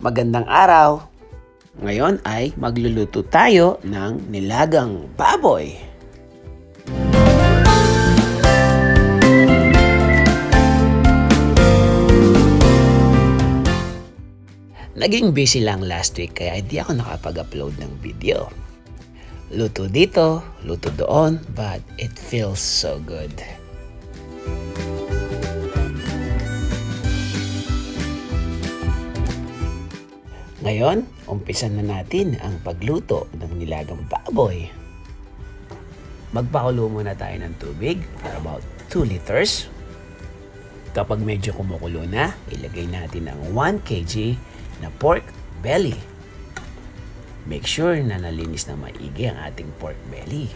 Magandang araw! Ngayon ay magluluto tayo ng nilagang baboy. Naging busy lang last week kaya hindi ako nakapag-upload ng video. Luto dito, luto doon, but it feels so good. Ngayon, umpisan na natin ang pagluto ng nilagang baboy. Magpakulo muna tayo ng tubig for about 2 liters. Kapag medyo kumukulo na, ilagay natin ang 1 kg na pork belly. Make sure na nalinis na maigi ang ating pork belly.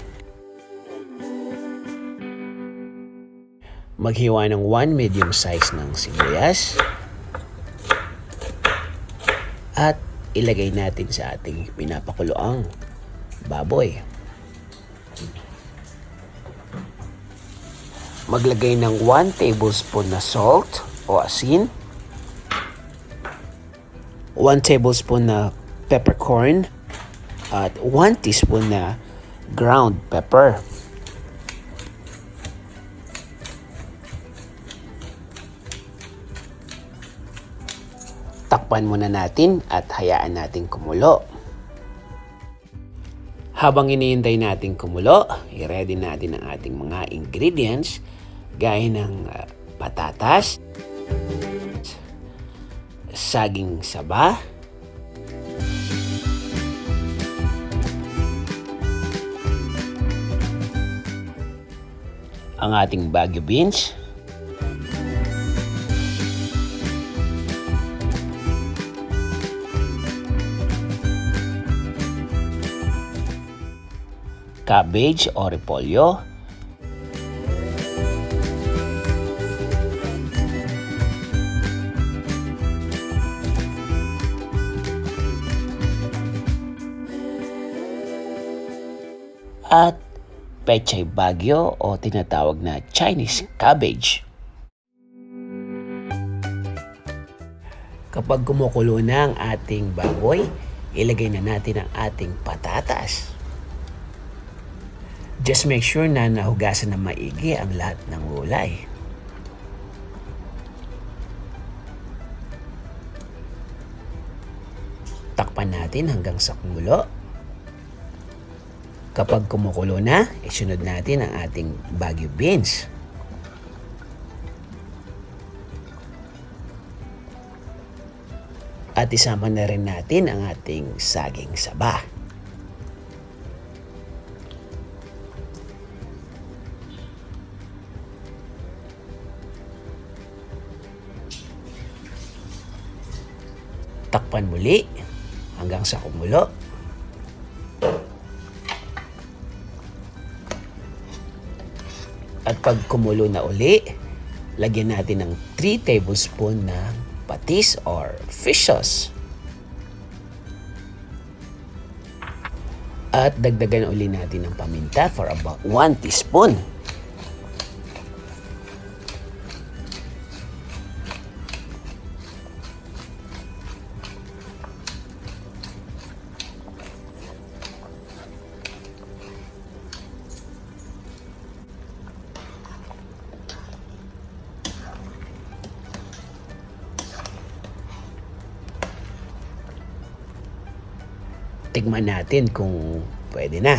Maghiwa ng 1 medium size ng sibuyas. At ilagay natin sa ating pinapakuloang baboy. Maglagay ng 1 tablespoon na salt o asin. 1 tablespoon na peppercorn. At 1 teaspoon na ground pepper. Takpan muna natin at hayaan natin kumulo. Habang iniintay natin kumulo, i-ready natin ang ating mga ingredients gaya ng patatas, saging saba, ang ating baguio beans, cabbage o repolyo, at pechay baguio o tinatawag na Chinese cabbage. Kapag kumukulo na ang ating baboy, ilagay na natin ang ating patatas. Just make sure na nahugasan na maigi ang lahat ng gulay. Takpan natin hanggang sa kumulo. Kapag kumukulo na, isunod natin ang ating baguio beans. At isama na rin natin ang ating saging saba. Takpan muli hanggang sa kumulo. At pag kumulo na uli, lagyan natin ng 3 tablespoon ng patis or fish sauce. At dagdagan uli natin ng paminta for about 1 teaspoon. Tikman natin kung pwede na.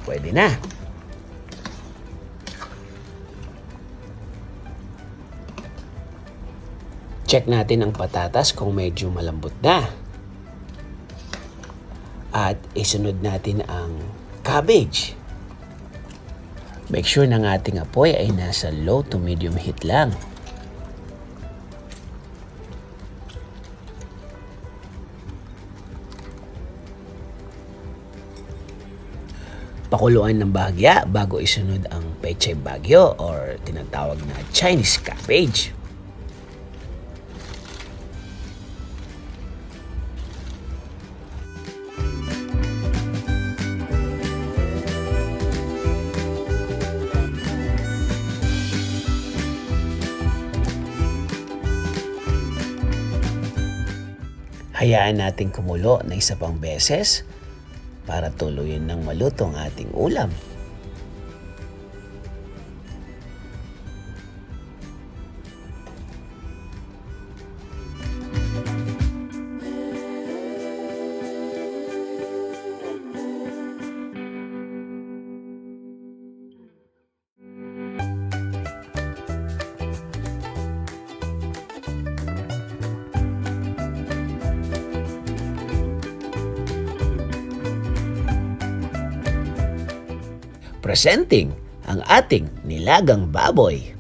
Pwede na. Check natin ang patatas kung medyo malambot na. At isunod natin ang cabbage. Make sure na ang ating apoy ay nasa low to medium heat lang. Pakuluan ng bahagya bago isunod ang pechay baguio or tinatawag na Chinese cabbage. Hayaan natin kumulo na isa pang beses para tuluyan ng maluto ang ating ulam. Presenting ang ating nilagang baboy.